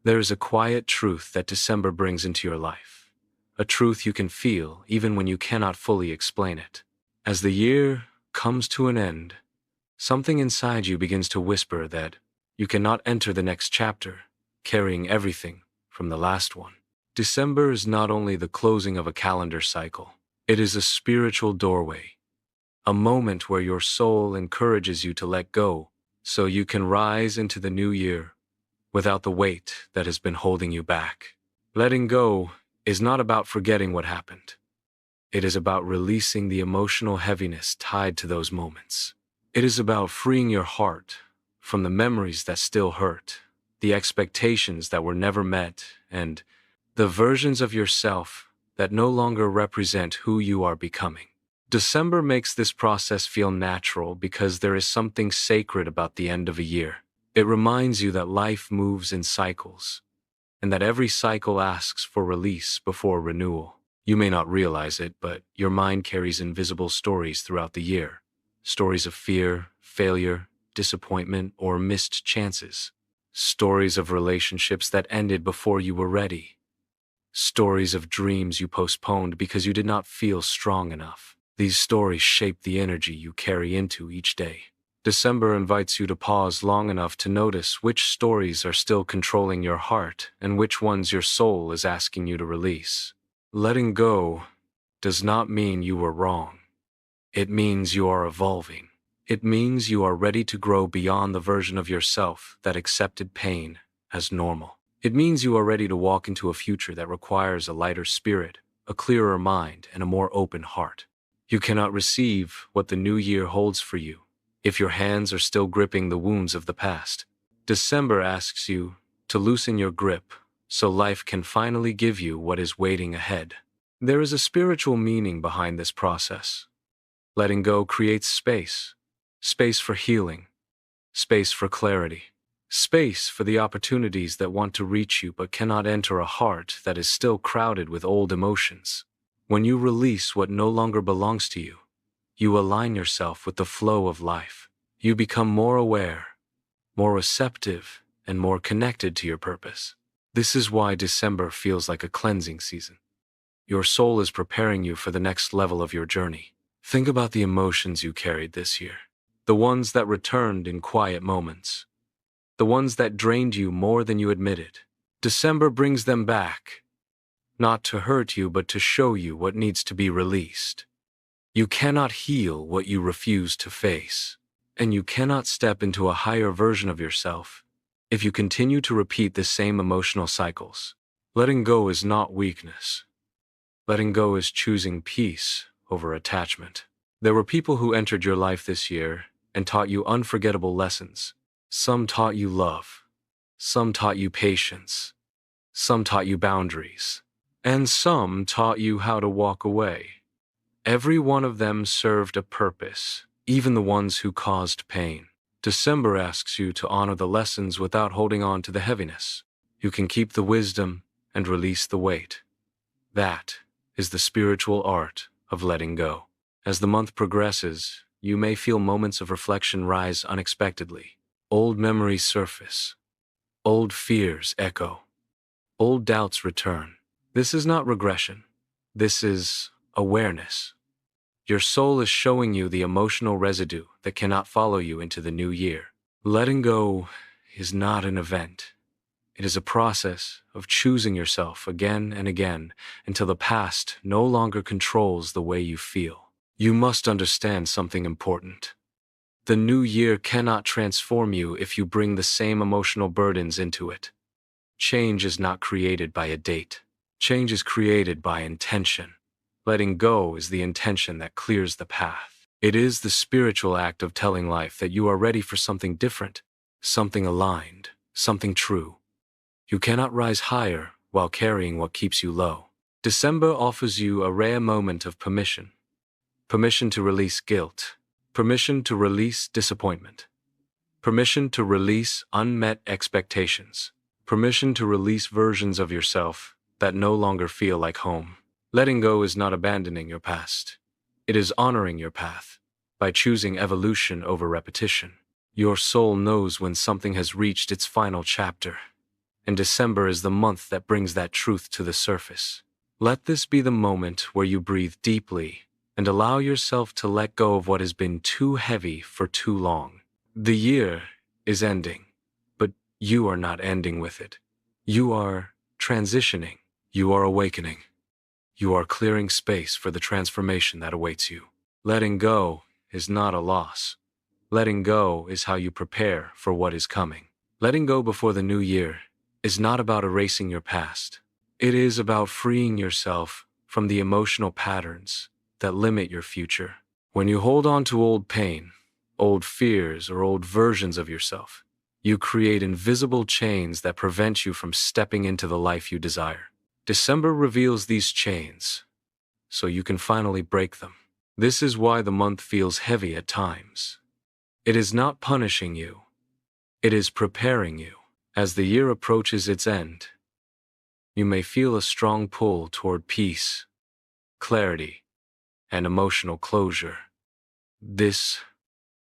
There is a quiet truth that December brings into your life, a truth you can feel even when you cannot fully explain it. As the year comes to an end, something inside you begins to whisper that you cannot enter the next chapter carrying everything from the last one. December is not only the closing of a calendar cycle, it is a spiritual doorway, a moment where your soul encourages you to let go so you can rise into the new year without the weight that has been holding you back. Letting go is not about forgetting what happened. It is about releasing the emotional heaviness tied to those moments. It is about freeing your heart from the memories that still hurt, the expectations that were never met, and the versions of yourself that no longer represent who you are becoming. December makes this process feel natural because there is something sacred about the end of a year. It reminds you that life moves in cycles, and that every cycle asks for release before renewal. You may not realize it, but your mind carries invisible stories throughout the year. Stories of fear, failure, disappointment, or missed chances. Stories of relationships that ended before you were ready. Stories of dreams you postponed because you did not feel strong enough. These stories shape the energy you carry into each day. December invites you to pause long enough to notice which stories are still controlling your heart and which ones your soul is asking you to release. Letting go does not mean you were wrong. It means you are evolving. It means you are ready to grow beyond the version of yourself that accepted pain as normal. It means you are ready to walk into a future that requires a lighter spirit, a clearer mind, and a more open heart. You cannot receive what the new year holds for you if your hands are still gripping the wounds of the past. December asks you to loosen your grip so life can finally give you what is waiting ahead. There is a spiritual meaning behind this process. Letting go creates space. Space for healing. Space for clarity. Space for the opportunities that want to reach you but cannot enter a heart that is still crowded with old emotions. When you release what no longer belongs to you, you align yourself with the flow of life. You become more aware, more receptive, and more connected to your purpose. This is why December feels like a cleansing season. Your soul is preparing you for the next level of your journey. Think about the emotions you carried this year. The ones that returned in quiet moments. The ones that drained you more than you admitted. December brings them back, not to hurt you but to show you what needs to be released. You cannot heal what you refuse to face, and you cannot step into a higher version of yourself if you continue to repeat the same emotional cycles. Letting go is not weakness. Letting go is choosing peace over attachment. There were people who entered your life this year and taught you unforgettable lessons. Some taught you love. Some taught you patience. Some taught you boundaries. And some taught you how to walk away. Every one of them served a purpose, even the ones who caused pain. December asks you to honor the lessons without holding on to the heaviness. You can keep the wisdom and release the weight. That is the spiritual art of letting go. As the month progresses, you may feel moments of reflection rise unexpectedly. Old memories surface. Old fears echo. Old doubts return. This is not regression. This is awareness. Your soul is showing you the emotional residue that cannot follow you into the new year. Letting go is not an event. It is a process of choosing yourself again and again until the past no longer controls the way you feel. You must understand something important. The new year cannot transform you if you bring the same emotional burdens into it. Change is not created by a date. Change is created by intention. Letting go is the intention that clears the path. It is the spiritual act of telling life that you are ready for something different, something aligned, something true. You cannot rise higher while carrying what keeps you low. December offers you a rare moment of permission. Permission to release guilt. Permission to release disappointment. Permission to release unmet expectations. Permission to release versions of yourself that no longer feel like home. Letting go is not abandoning your past. It is honoring your path by choosing evolution over repetition. Your soul knows when something has reached its final chapter, and December is the month that brings that truth to the surface. Let this be the moment where you breathe deeply and allow yourself to let go of what has been too heavy for too long. The year is ending, but you are not ending with it. You are transitioning. You are awakening. You are clearing space for the transformation that awaits you. Letting go is not a loss. Letting go is how you prepare for what is coming. Letting go before the new year is not about erasing your past. It is about freeing yourself from the emotional patterns that limit your future. When you hold on to old pain, old fears, or old versions of yourself, you create invisible chains that prevent you from stepping into the life you desire. December reveals these chains, so you can finally break them. This is why the month feels heavy at times. It is not punishing you. It is preparing you. As the year approaches its end, you may feel a strong pull toward peace, clarity, and emotional closure. This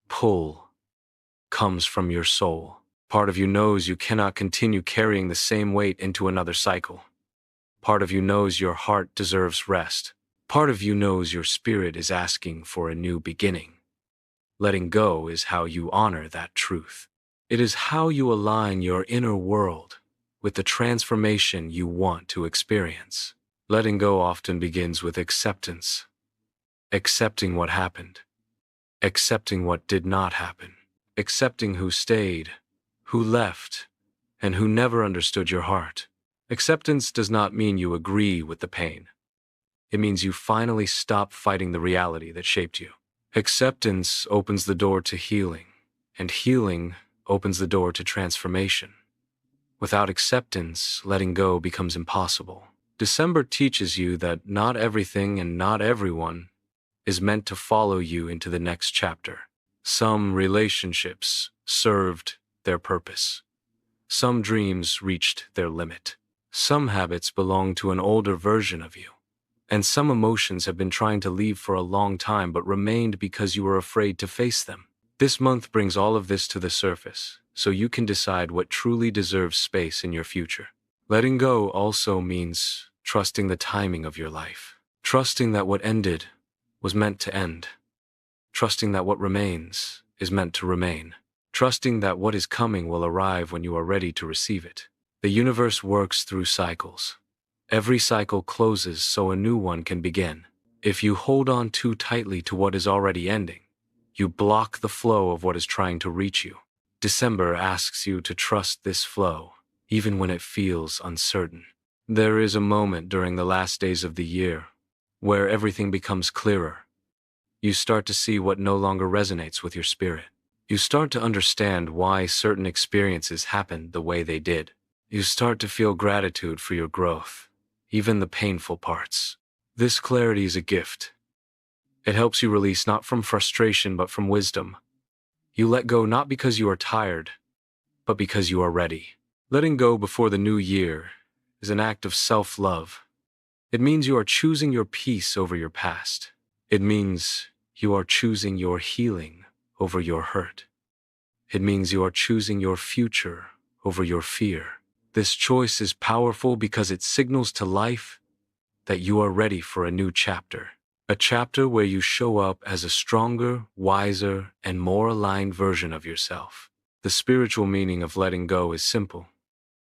pull comes from your soul. Part of you knows you cannot continue carrying the same weight into another cycle. Part of you knows your heart deserves rest. Part of you knows your spirit is asking for a new beginning. Letting go is how you honor that truth. It is how you align your inner world with the transformation you want to experience. Letting go often begins with acceptance. Accepting what happened. Accepting what did not happen. Accepting who stayed, who left, and who never understood your heart. Acceptance does not mean you agree with the pain. It means you finally stop fighting the reality that shaped you. Acceptance opens the door to healing, and healing opens the door to transformation. Without acceptance, letting go becomes impossible. December teaches you that not everything and not everyone is meant to follow you into the next chapter. Some relationships served their purpose. Some dreams reached their limit. Some habits belong to an older version of you. And some emotions have been trying to leave for a long time but remained because you were afraid to face them. This month brings all of this to the surface, so you can decide what truly deserves space in your future. Letting go also means trusting the timing of your life. Trusting that what ended was meant to end. Trusting that what remains is meant to remain. Trusting that what is coming will arrive when you are ready to receive it. The universe works through cycles. Every cycle closes so a new one can begin. If you hold on too tightly to what is already ending, you block the flow of what is trying to reach you. December asks you to trust this flow, even when it feels uncertain. There is a moment during the last days of the year where everything becomes clearer. You start to see what no longer resonates with your spirit. You start to understand why certain experiences happened the way they did. You start to feel gratitude for your growth, even the painful parts. This clarity is a gift. It helps you release not from frustration but from wisdom. You let go not because you are tired, but because you are ready. Letting go before the new year is an act of self-love. It means you are choosing your peace over your past. It means you are choosing your healing over your hurt. It means you are choosing your future over your fear. This choice is powerful because it signals to life that you are ready for a new chapter. A chapter where you show up as a stronger, wiser, and more aligned version of yourself. The spiritual meaning of letting go is simple.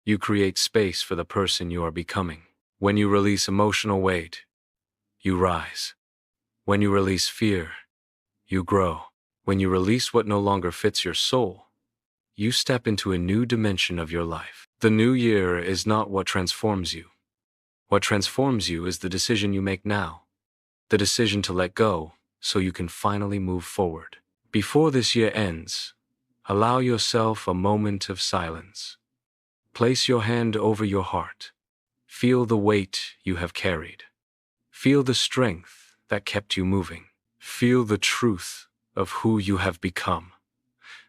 You create space for the person you are becoming. When you release emotional weight, you rise. When you release fear, you grow. When you release what no longer fits your soul, you step into a new dimension of your life. The new year is not what transforms you. What transforms you is the decision you make now. The decision to let go so you can finally move forward. Before this year ends, allow yourself a moment of silence. Place your hand over your heart. Feel the weight you have carried. Feel the strength that kept you moving. Feel the truth of who you have become.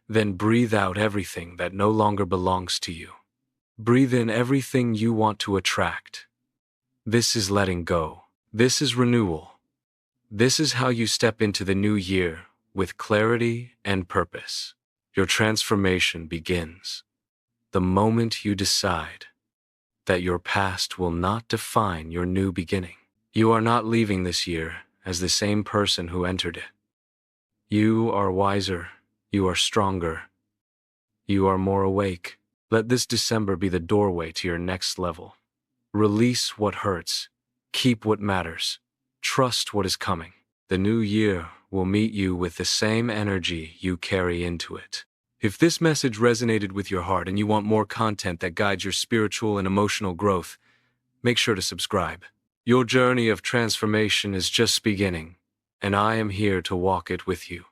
Then breathe out everything that no longer belongs to you. Breathe in everything you want to attract. This is letting go. This is renewal. This is how you step into the new year with clarity and purpose. Your transformation begins. the moment you decide that your past will not define your new beginning. You are not leaving this year as the same person who entered it. You are wiser, you are stronger, you are more awake. Let this December be the doorway to your next level. Release what hurts, keep what matters, trust what is coming. The new year will meet you with the same energy you carry into it. If this message resonated with your heart and you want more content that guides your spiritual and emotional growth, make sure to subscribe. Your journey of transformation is just beginning, and I am here to walk it with you.